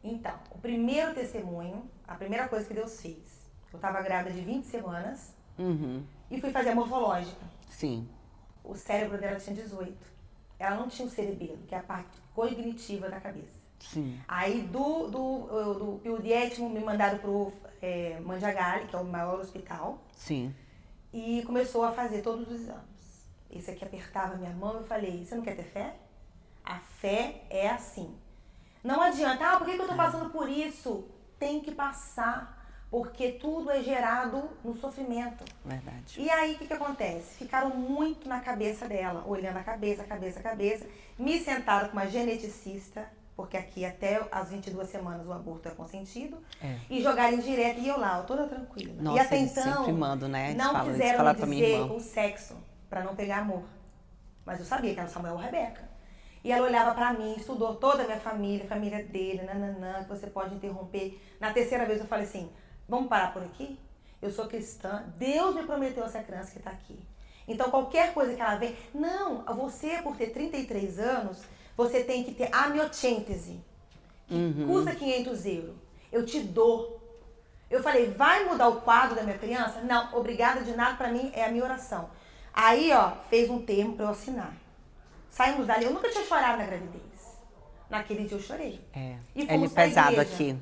Então, o primeiro testemunho, a primeira coisa que Deus fez, eu estava grávida de 20 semanas e fui fazer a morfológica. Sim. O cérebro dela tinha 18. Ela não tinha o cerebelo, que é a parte cognitiva da cabeça. Sim. Aí do Pio Diétimo me mandaram pro Mandiagali, que é o maior hospital. Sim. E começou a fazer todos os exames. Esse aqui apertava minha mão e eu falei, você não quer ter fé? A fé é assim. Não adianta, por que eu tô passando por isso? Tem que passar, porque tudo é gerado no sofrimento. Verdade. E aí, o que acontece? Ficaram muito na cabeça dela, olhando a cabeça. Me sentaram com uma geneticista, porque aqui até as 22 semanas o aborto é consentido, e jogaram direto, e eu lá, toda tranquila. Nossa, e até eles então, sempre mandam, né? Eles não falam, eles quiseram falaram me pra minha dizer irmã. o sexo, pra não pegar amor. Mas eu sabia que era o Samuel ou Rebeca. E ela olhava pra mim, estudou toda a minha família, a família dele, que você pode interromper. Na terceira vez eu falei assim, vamos parar por aqui? Eu sou cristã, Deus me prometeu essa criança que tá aqui. Então qualquer coisa que ela vem, não, você por ter 33 anos, você tem que ter amniocêntese, que custa 500 euros. Eu te dou. Eu falei, vai mudar o quadro da minha criança? Não, obrigada de nada, pra mim é a minha oração. Aí, ó, fez um termo pra eu assinar. Saímos dali, eu nunca tinha chorado na gravidez. Naquele dia eu chorei. E Ele fomos pra pesado igreja. aqui.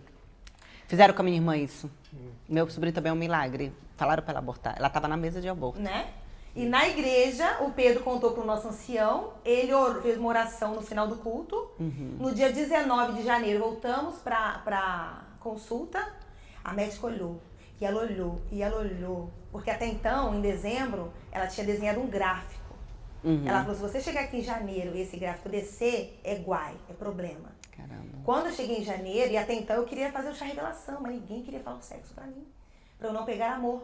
Fizeram com a minha irmã isso. Meu sobrinho também é um milagre. Falaram pra ela abortar. Ela tava na mesa de aborto. Né? E na igreja, o Pedro contou pro nosso ancião, ele fez uma oração no final do culto. No dia 19 de janeiro, voltamos pra consulta. A médica olhou, e ela olhou, e ela olhou. Porque até então, em dezembro, ela tinha desenhado um gráfico. Ela falou, se você chegar aqui em janeiro e esse gráfico descer, é guai, é problema. Caramba. Quando eu cheguei em janeiro, e até então eu queria fazer o chá revelação, mas ninguém queria falar o sexo pra mim, pra eu não pegar amor.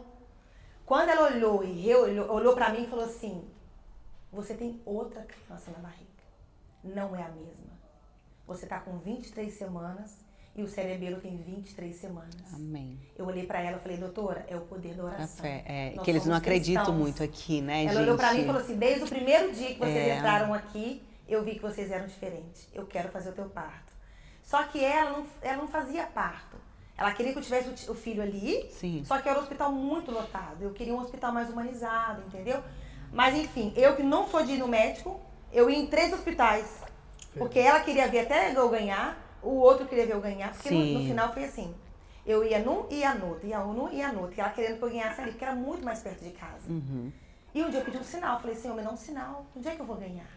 Quando ela olhou e olhou pra mim e falou assim, você tem outra criança na barriga, não é a mesma. Você tá com 23 semanas e o cerebelo tem 23 semanas. Amém. Eu olhei pra ela e falei, doutora, é o poder da oração. A fé, Nós que eles não somos acreditam cristãos. muito aqui, né, Ela gente? olhou pra mim e falou assim, desde o primeiro dia que vocês entraram aqui, eu vi que vocês eram diferentes. Eu quero fazer o teu parto. Só que ela não fazia parto. Ela queria que eu tivesse o filho ali, Sim. só que era um hospital muito lotado. Eu queria um hospital mais humanizado, entendeu? Mas enfim, eu que não sou de ir no médico, eu ia em 3 hospitais. Porque ela queria ver até eu ganhar, o outro queria ver eu ganhar. Porque no final foi assim. Eu ia num e ia no outro, ia num e ia no outro. E ela querendo que eu ganhasse ali, porque era muito mais perto de casa. E um dia eu pedi um sinal. Falei, Senhor, me dá um sinal. Onde é que eu vou ganhar?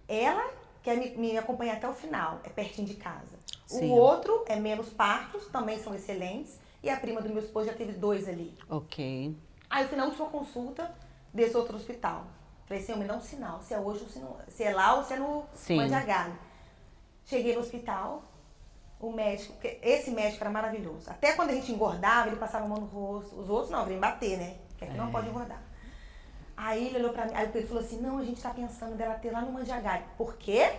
Ela quer me acompanhar até o final, é pertinho de casa. Sim. O outro é menos partos, também são excelentes. E a prima do meu esposo já teve 2 ali. Ok. Aí eu fui na última consulta desse outro hospital. Falei, Senhor, me dá um sinal. Se é hoje ou se é lá ou se é no Mandiagalho. Cheguei no hospital, o médico, esse médico era maravilhoso. Até quando a gente engordava, ele passava a mão no rosto. Os outros não, vem bater, né? Porque aqui não pode engordar. Aí ele olhou pra mim, aí o Pedro falou assim, não, a gente tá pensando dela ter lá no Mandiagalho. Por quê?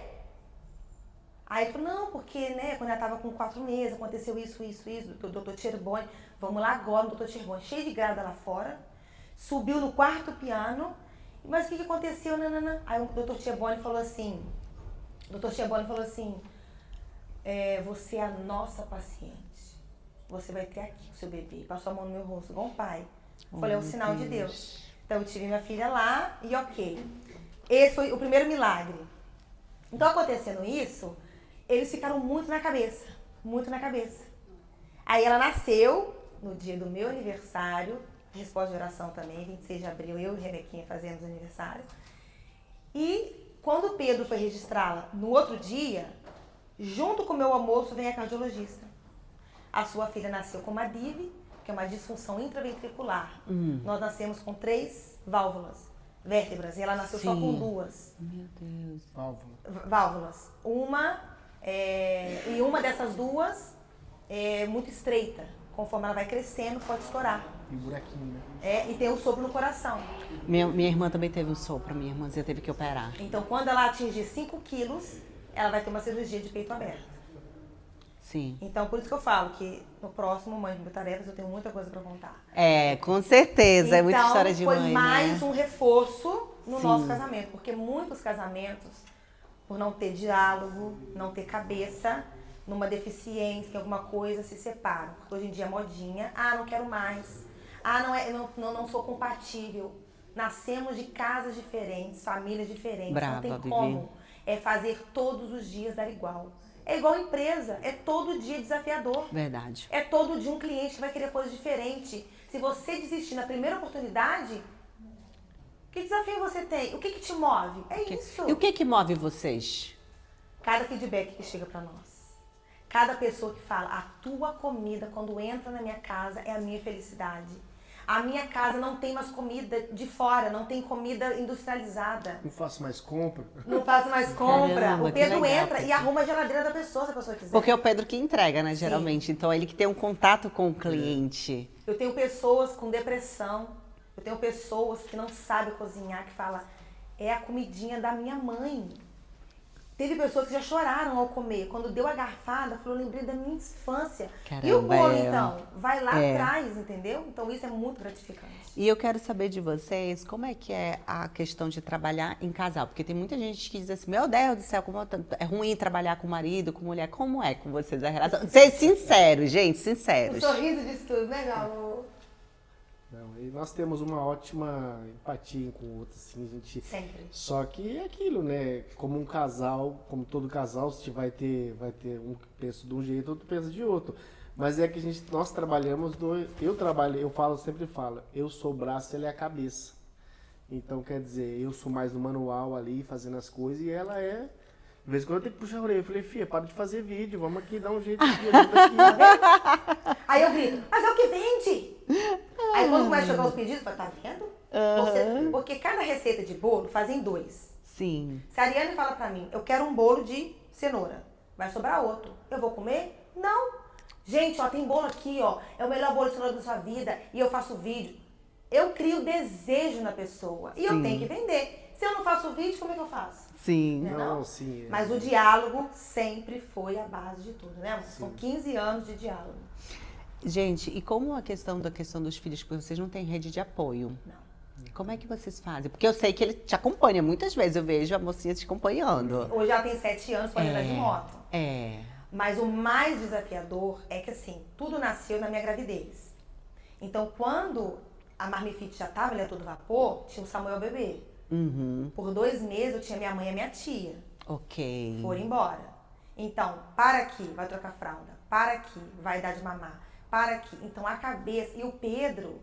Aí ele falou, não, porque, né, quando ela tava com 4 meses, aconteceu isso, o doutor Tcherboni, vamos lá agora no doutor Tcherboni, cheio de grávida lá fora, subiu no 4º piano, mas o que aconteceu, nanana? Aí o doutor Tcherboni falou assim, você é a nossa paciente, você vai ter aqui o seu bebê, passou a mão no meu rosto, igual um pai. Falei, é um sinal de Deus. Então eu tive minha filha lá e ok. Esse foi o primeiro milagre. Então acontecendo isso, eles ficaram muito na cabeça. Aí ela nasceu no dia do meu aniversário, resposta de oração também, 26 de abril, eu e Rebequinha fazemos aniversário. E quando o Pedro foi registrá-la no outro dia, junto com o meu almoço vem a cardiologista. A sua filha nasceu com uma DIV, que é uma disfunção intraventricular. Nós nascemos com 3 vértebras, e ela nasceu só com 2. Meu Deus. Válvulas. E uma dessas 2 é muito estreita. Conforme ela vai crescendo, pode estourar. E buraquinho, né? E tem o sopro no coração. Minha irmã também teve um sopro, minha irmãzinha teve que operar. Então, quando ela atingir 5 quilos, ela vai ter uma cirurgia de peito aberto. Sim. Então, por isso que eu falo que no próximo Mãe de Mil Tarefas eu tenho muita coisa pra contar. Com certeza. Então, é muita história de mãe, foi mais né? um reforço no nosso casamento. Porque muitos casamentos, por não ter diálogo, não ter cabeça, numa deficiência, em alguma coisa, se separam. Porque hoje em dia é modinha. Não quero mais. Não sou compatível. Nascemos de casas diferentes, famílias diferentes. Brava, não tem Vivi. como. É fazer todos os dias dar igual. É igual empresa, é todo dia desafiador. Verdade. É todo dia um cliente que vai querer coisa diferente. Se você desistir na primeira oportunidade, que desafio você tem? O que te move? É isso. E o que move vocês? Cada feedback que chega pra nós. Cada pessoa que fala, a tua comida quando entra na minha casa é a minha felicidade. A minha casa não tem mais comida de fora, não tem comida industrializada. Não faço mais compra. Não faço mais compra. Caramba, O Pedro que legal, entra Pedro. e arruma a geladeira da pessoa, se a pessoa quiser. Porque é o Pedro que entrega, né, geralmente. Então, ele que tem um contato com o cliente. Eu tenho pessoas com depressão, eu tenho pessoas que não sabem cozinhar, que falam, é a comidinha da minha mãe. Teve pessoas que já choraram ao comer. Quando deu a garfada, eu lembrei da minha infância. Caramba, E o bolo, então? Vai lá É. atrás, entendeu? Então isso é muito gratificante. E eu quero saber de vocês, como é que é a questão de trabalhar em casal? Porque tem muita gente que diz assim, meu Deus do céu, como é ruim trabalhar com marido, com mulher. Como é com vocês a relação? Ser sinceros, gente, O sinceros. sorriso disso tudo, né, meu amor? Não, e nós temos uma ótima empatia um com o outro, assim, a gente... Sempre. Só que é aquilo, né? Como um casal, como todo casal, se vai ter um que pensa de um jeito, outro pensa de outro. Mas é que nós trabalhamos, eu sempre falo, eu sou o braço, ela é a cabeça. Então, quer dizer, eu sou mais no manual ali, fazendo as coisas, e ela é... De vez em quando eu tenho que puxar a orelha. Eu falei, filha, para de fazer vídeo, vamos aqui dar um jeito de ajuda aqui. Aí eu grito, mas é o que vende! Aí quando começa a chegar os pedidos, eu falo, tá vendo? Porque cada receita de bolo fazem 2. Sim. Se a Ariane fala pra mim, eu quero um bolo de cenoura, vai sobrar outro. Eu vou comer? Não. Gente, ó, tem bolo aqui, ó, é o melhor bolo de cenoura da sua vida, e eu faço vídeo. Eu crio desejo na pessoa, e eu Sim. tenho que vender. Se eu não faço vídeo, como é que eu faço? Sim. Né, Não, sim. Mas o diálogo sempre foi a base de tudo, né? São 15 anos de diálogo. Gente, e como a questão dos filhos, porque vocês não têm rede de apoio? Não. Como é que vocês fazem? Porque eu sei que ele te acompanha, muitas vezes eu vejo a mocinha te acompanhando. Hoje ela tem 7 anos, pode andar de moto. É. Mas o mais desafiador é que, assim, tudo nasceu na minha gravidez. Então, quando a Marmifit já estava ali a todo vapor, tinha o Samuel bebê. Uhum. Por 2 meses eu tinha minha mãe e minha tia. Ok. Foram embora. Então, para aqui, vai trocar fralda. Para aqui, vai dar de mamar. Para aqui. Então, a cabeça... E o Pedro,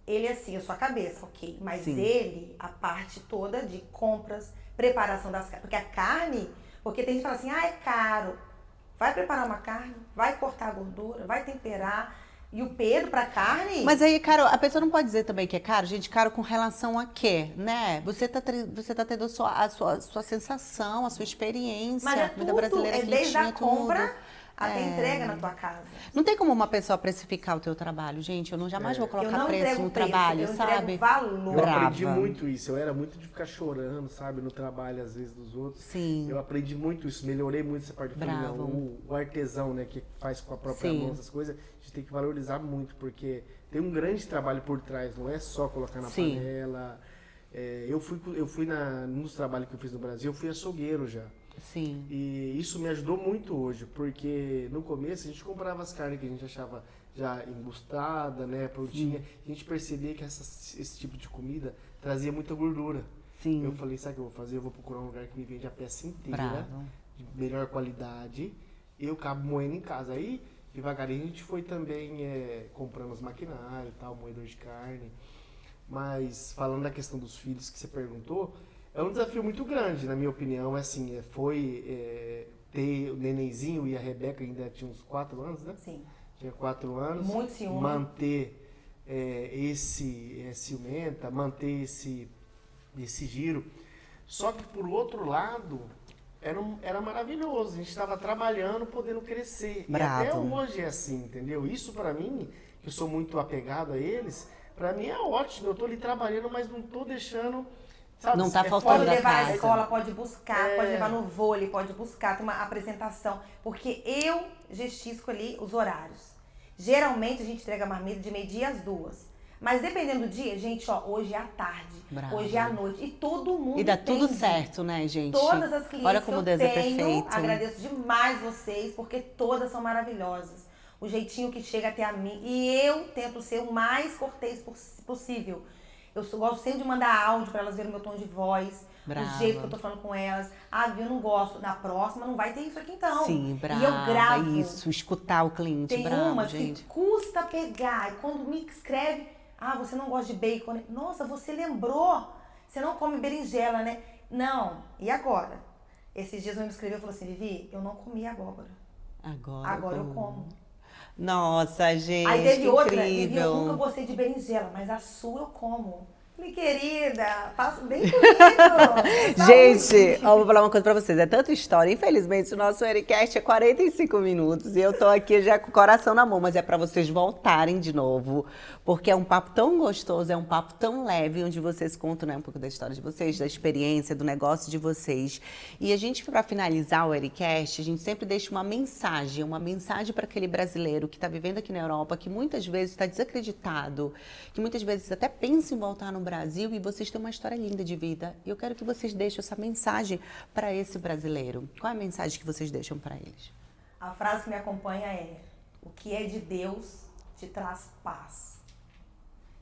ele assim, eu sou a cabeça, ok. Mas Sim. ele, a parte toda de compras, preparação das carnes. Porque a carne... Porque tem gente que fala assim, é caro. Vai preparar uma carne, vai cortar a gordura, vai temperar. E o Pedro, pra carne... Mas aí, caro, a pessoa não pode dizer também que é caro, gente, caro com relação a quê, né? Você tá tendo a sua sensação, a sua experiência. Mas é A comida tudo, brasileira é desde quentinha, a compra tudo. até a entrega na tua casa. Não tem como uma pessoa precificar o teu trabalho, gente. Eu jamais vou Eu colocar não preço entrego no preço, trabalho, eu sabe? entrego valor. Eu Brava. aprendi muito isso. Eu era muito de ficar chorando, sabe, no trabalho, às vezes, dos outros. Sim. Eu aprendi muito isso, melhorei muito essa parte. Falei, não, Bravo. o artesão, né, que faz com a própria Sim. mão essas coisas, a gente tem que valorizar muito, porque tem um grande trabalho por trás, não é só colocar na Sim. panela. Eu fui nos trabalhos que eu fiz no Brasil, eu fui açougueiro já. Sim. E isso me ajudou muito hoje, porque no começo a gente comprava as carnes que a gente achava já embustada, né, prontinha. A gente percebia que esse tipo de comida trazia muita gordura. Sim. Eu falei, sabe o que eu vou fazer? Eu vou procurar um lugar que me vende a peça inteira, Bravo. de melhor qualidade, e eu acabo moendo em casa. Aí, devagarinho, a gente foi também comprando os maquinários e tal, moedor de carne. Mas, falando da questão dos filhos que você perguntou, é um desafio muito grande, na minha opinião. Assim, ter o nenenzinho e a Rebeca ainda tinha uns 4 anos, né? Sim. Tinha 4 anos. Muito ciúme. Manter esse ciumenta, manter esse giro. Só que, por outro lado, era maravilhoso. A gente estava trabalhando, podendo crescer. Bravo. E até hoje é assim, entendeu? Isso, pra mim, que eu sou muito apegado a eles, pra mim é ótimo. Eu tô ali trabalhando, mas não tô deixando... Sabe, Não tá faltando Pode da levar à casa. escola, pode buscar, pode levar no vôlei, pode buscar, tem uma apresentação. Porque eu gestisco ali os horários. Geralmente a gente entrega a marmita de meio-dia às 2. Mas dependendo do dia, gente, ó, hoje é à tarde, Bravo. hoje é à noite. E todo mundo E dá tudo entende. certo, né, gente? Todas as clientes Olha como que eu Deus é tenho, perfeito. agradeço demais vocês, porque todas são maravilhosas. O jeitinho que chega até a mim. E eu tento ser o mais cortês possível. Eu gosto sempre de mandar áudio para elas verem o meu tom de voz, Brava. o jeito que eu tô falando com elas. Ah, viu, não gosto. Na próxima não vai ter isso aqui então. Sim, brava. E eu gravo. Isso, escutar o cliente, Tem bravo, umas gente. que custa pegar. E quando me escreve, você não gosta de bacon, né? Nossa, você lembrou. Você não come berinjela, né? Não. E agora? Esses dias uma me escreveu e falou assim, Vivi, eu não comi abóbora. Agora eu como. Nossa, gente, Aí teve que outra, Vivi, eu incrível. nunca gostei de berinjela, mas a sua eu como. Falei, querida, faça bem comigo. Gente, eu vou falar uma coisa pra vocês. É tanta história. Infelizmente, o nosso Ericast é 45 minutos e eu tô aqui já com o coração na mão, mas é pra vocês voltarem de novo, porque é um papo tão gostoso, é um papo tão leve, onde vocês contam, né, um pouco da história de vocês, da experiência, do negócio de vocês. E a gente, pra finalizar o Ericast, a gente sempre deixa uma mensagem para aquele brasileiro que tá vivendo aqui na Europa, que muitas vezes está desacreditado, que muitas vezes até pensa em voltar no Brasil, e vocês têm uma história linda de vida. E eu quero que vocês deixem essa mensagem para esse brasileiro. Qual é a mensagem que vocês deixam para eles? A frase que me acompanha é: o que é de Deus te traz paz.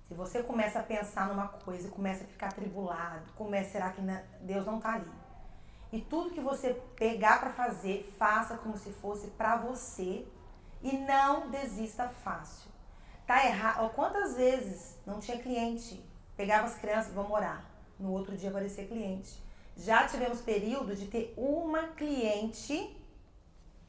Se você começa a pensar numa coisa e começa a ficar atribulado, será que Deus não está ali? E tudo que você pegar para fazer, faça como se fosse para você e não desista fácil. Tá errado. Quantas vezes não tinha cliente? Pegava as crianças, vamos orar. No outro dia aparecia cliente. Já tivemos período de ter uma cliente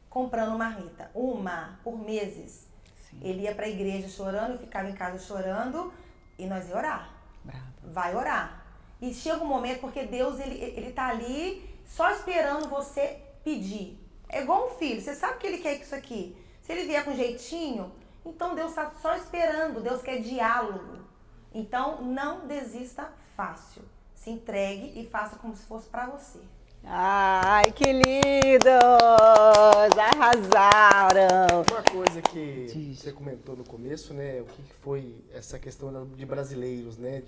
comprando marmita. Uma, por meses. Sim. Ele ia para a igreja chorando, eu ficava em casa chorando e nós ia orar. Bravo. Vai orar. E chega um momento, porque Deus, ele tá ali só esperando você pedir. É igual um filho, você sabe que ele quer isso aqui. Se ele vier com jeitinho, então Deus está só esperando, Deus quer diálogo. Então, não desista fácil. Se entregue e faça como se fosse para você. Ai, que lindos! Arrasaram! Uma coisa que você comentou no começo, né? O que foi essa questão de brasileiros, né?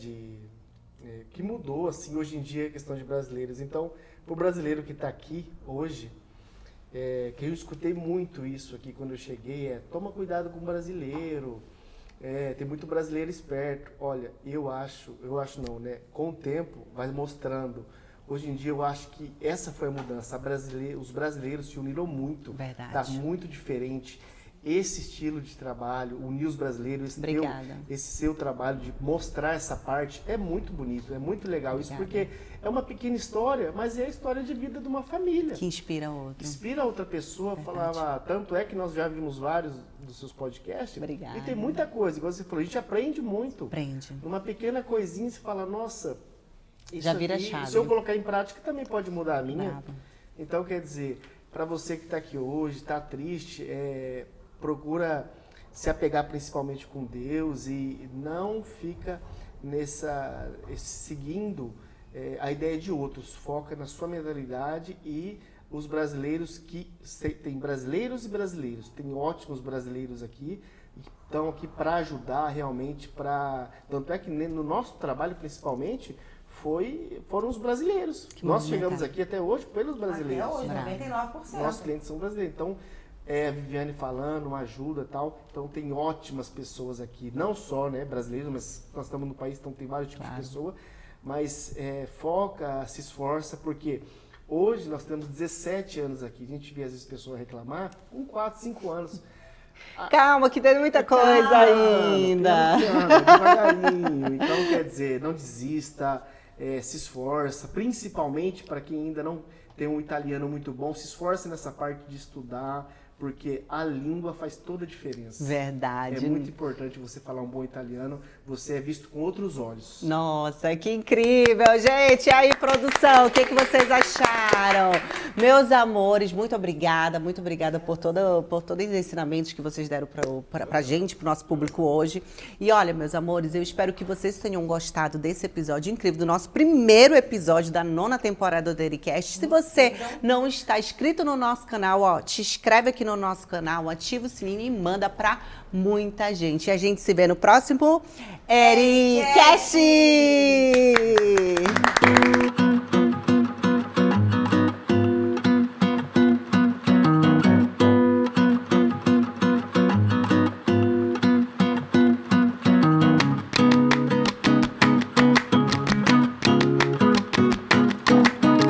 Que mudou, assim, hoje em dia a questão de brasileiros. Então, o brasileiro que está aqui hoje, que eu escutei muito isso aqui quando eu cheguei, toma cuidado com o brasileiro. Tem muito brasileiro esperto. Olha, eu acho não, né? Com o tempo vai mostrando. Hoje em dia eu acho que essa foi a mudança. Os brasileiros se uniram muito. Verdade. Tá muito diferente. Esse estilo de trabalho, unir os brasileiros, esse seu trabalho de mostrar essa parte é muito bonito, é muito legal. Obrigada. Isso porque é uma pequena história, mas é a história de vida de uma família. Que inspira outra. Inspira outra pessoa. Verdade. Falava, tanto é que nós já vimos vários dos seus podcasts. Obrigada. E tem muita coisa, igual você falou, a gente aprende muito. Aprende. Uma pequena coisinha, você fala, nossa, isso já vira aqui, chave. Se eu colocar em prática, também pode mudar a minha. Bravo. Então, quer dizer, para você que está aqui hoje, está triste, procura se apegar principalmente com Deus e não fica seguindo a ideia de outros. Foca na sua mentalidade e os brasileiros tem brasileiros e brasileiros. Tem ótimos brasileiros aqui que estão aqui para ajudar realmente. Tanto é que no nosso trabalho, principalmente, foram os brasileiros. Nós chegamos aqui até hoje pelos brasileiros. Até hoje, 99%. Nossos clientes são brasileiros. Então, a Viviane falando, uma ajuda e tal. Então, tem ótimas pessoas aqui. Não só brasileiros, mas nós estamos no país, então tem vários tipos de pessoa. Mas foca, se esforça, porque hoje nós temos 17 anos aqui. A gente vê às vezes pessoas reclamar com 4, 5 anos. Calma, que tem muita coisa ainda. Devagarinho. Então, quer dizer, não desista, se esforça, principalmente para quem ainda não tem um italiano muito bom, se esforça nessa parte de estudar, porque a língua faz toda a diferença. Verdade. É muito importante você falar um bom italiano, você é visto com outros olhos. Nossa, que incrível, gente! E aí, produção, o que vocês acharam? Meus amores, muito obrigada por todos os ensinamentos que vocês deram pra gente, pro nosso público hoje. E olha, meus amores, eu espero que vocês tenham gostado desse episódio incrível, do nosso primeiro episódio da 9ª temporada do Ericast. Se você não está inscrito no nosso canal, te inscreve aqui no nosso canal, ativa o sininho e manda pra muita gente. E a gente se vê no próximo Ericast!